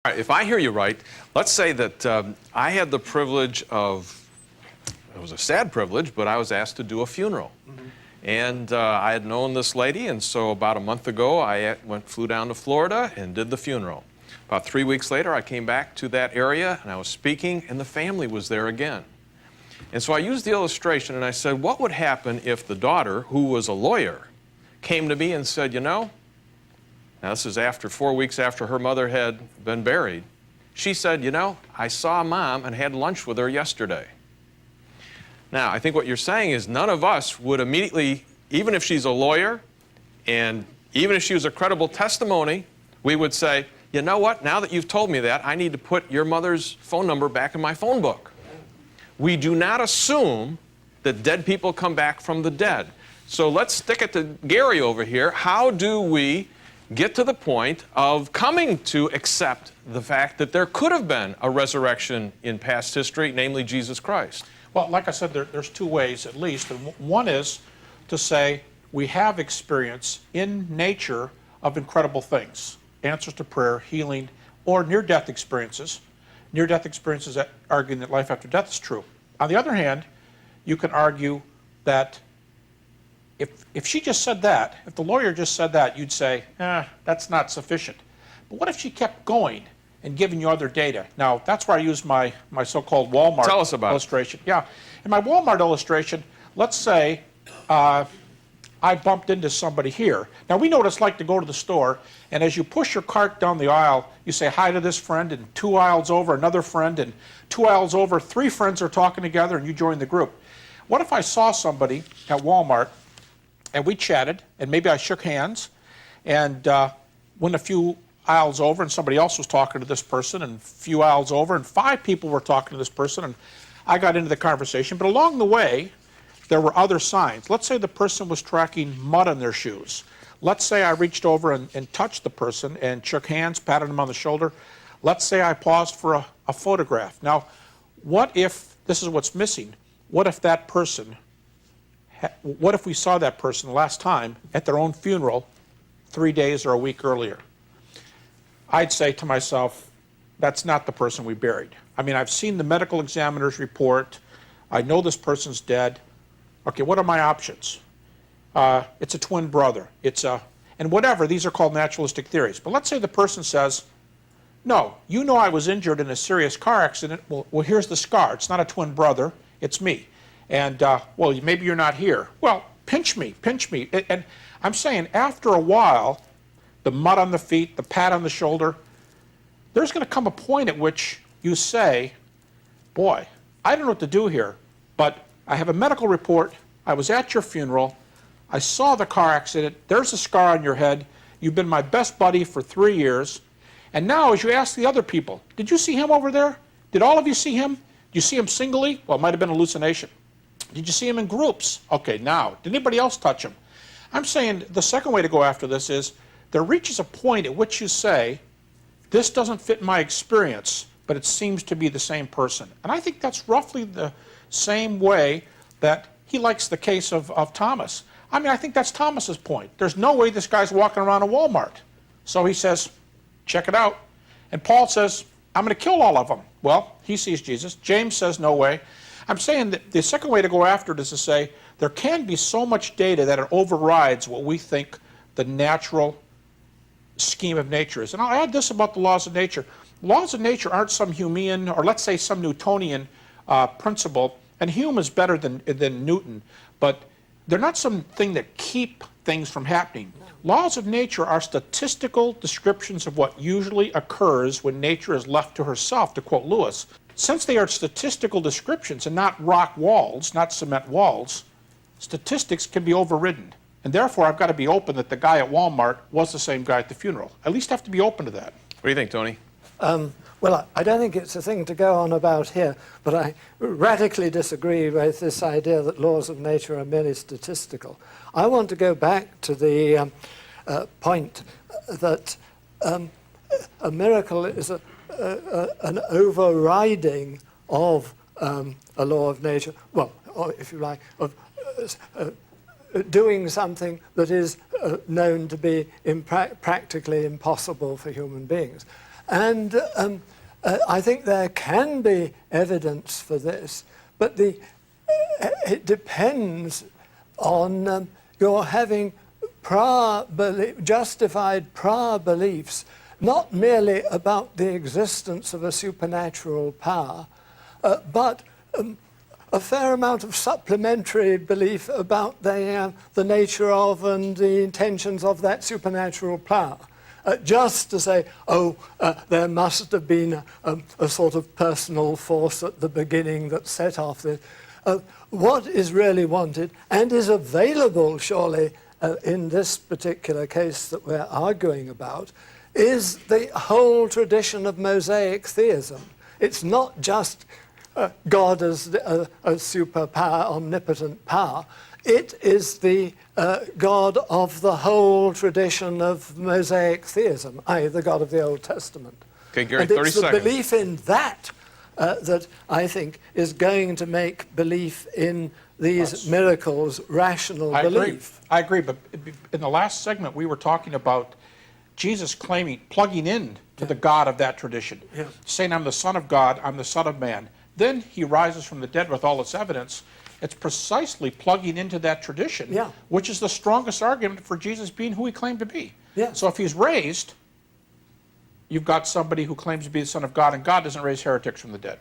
All right, if I hear you right, let's say that I had the privilege of, it was a sad privilege, but I was asked to do a funeral. And I had known this lady, and so about a month ago, I flew down to Florida and did the funeral. About 3 weeks later, I came back to that area, and I was speaking, and the family was there again. And so I used the illustration, and I said, what would happen if the daughter, who was a lawyer, came to me and said, you know, now this is after 4 weeks after her mother had been buried. She said, you know, I saw Mom and had lunch with her yesterday. Now, I think what you're saying is none of us would immediately, even if she's a lawyer, and even if she was a credible testimony, we would say, you know what, now that you've told me that, I need to put your mother's phone number back in my phone book. We do not assume that dead people come back from the dead. So let's stick it to Gary over here. How do we get to the point of coming to accept the fact that there could have been a resurrection in past history, namely Jesus Christ? Well, like I said, there's two ways at least. And one is to say we have experience in nature of incredible things, answers to prayer, healing, or near-death experiences. Near-death experiences that arguing that life after death is true. On the other hand, you can argue that if she just said that, if the lawyer just said that, you'd say, that's not sufficient. But what if she kept going and giving you other data? Now, that's where I use my so-called Walmart Tell us about illustration. Yeah, in my Walmart illustration, let's say I bumped into somebody here. Now, we know what it's like to go to the store, and as you push your cart down the aisle, you say hi to this friend, and 2 aisles over, another friend, and 2 aisles over, 3 friends are talking together, and you join the group. What if I saw somebody at Walmart, and we chatted, and maybe I shook hands, and went a few aisles over, and somebody else was talking to this person, and a few aisles over, and 5 people were talking to this person, and I got into the conversation. But along the way, there were other signs. Let's say the person was tracking mud on their shoes. Let's say I reached over and touched the person and shook hands, patted them on the shoulder. Let's say I paused for a photograph. Now, what if, this is what's missing, what if that person, what if we saw that person last time at their own funeral 3 days or a week earlier? I'd say to myself, that's not the person we buried. I mean, I've seen the medical examiner's report. I know this person's dead. Okay, what are my options? It's a twin brother. And whatever, these are called naturalistic theories. But let's say the person says, no, you know I was injured in a serious car accident. Well, here's the scar. It's not a twin brother. It's me. And, well, maybe you're not here. Well, pinch me, pinch me. And I'm saying after a while, the mud on the feet, the pat on the shoulder, there's going to come a point at which you say, boy, I don't know what to do here, but I have a medical report. I was at your funeral. I saw the car accident. There's a scar on your head. You've been my best buddy for 3 years. And now as you ask the other people, did you see him over there? Did all of you see him? Did you see him singly? Well, it might have been a hallucination. Did you see him in groups? Okay, now, did anybody else touch him? I'm saying the second way to go after this is there reaches a point at which you say, this doesn't fit my experience, but it seems to be the same person. And I think that's roughly the same way that he likes the case of Thomas. I mean, I think that's Thomas's point. There's no way this guy's walking around a Walmart. So he says, check it out. And Paul says, I'm going to kill all of them. Well, he sees Jesus. James says, no way. I'm saying that the second way to go after it is to say there can be so much data that it overrides what we think the natural scheme of nature is. And I'll add this about the laws of nature. Laws of nature aren't some Humean, or let's say some Newtonian principle, and Hume is better than Newton, but they're not something that keep things from happening. Laws of nature are statistical descriptions of what usually occurs when nature is left to herself, to quote Lewis. Since they are statistical descriptions and not rock walls, not cement walls, statistics can be overridden. And therefore, I've got to be open that the guy at Walmart was the same guy at the funeral. At least have to be open to that. What do you think, Tony? Well, I don't think it's a thing to go on about here, but I radically disagree with this idea that laws of nature are merely statistical. I want to go back to the point that a miracle is an overriding of a law of nature, well, or if you like, of doing something that is known to be practically impossible for human beings. And I think there can be evidence for this, but it depends on your having justified prior beliefs, not merely about the existence of a supernatural power, but a fair amount of supplementary belief about the nature of and the intentions of that supernatural power. Just to say, there must have been a sort of personal force at the beginning that set off this. What is really wanted and is available, surely, in this particular case that we're arguing about, is the whole tradition of Mosaic theism. It's not just God as a superpower, omnipotent power. It is the God of the whole tradition of Mosaic theism, i.e. the God of the Old Testament. Okay, Gary, and 30 it's the seconds. belief in that that I think is going to make belief in these miracles rational belief. I agree, but in the last segment we were talking about Jesus plugging in to the God of that tradition, saying, I'm the Son of God, I'm the Son of Man. Then he rises from the dead with all its evidence. It's precisely plugging into that tradition, which is the strongest argument for Jesus being who he claimed to be. So if he's raised, you've got somebody who claims to be the Son of God, and God doesn't raise heretics from the dead.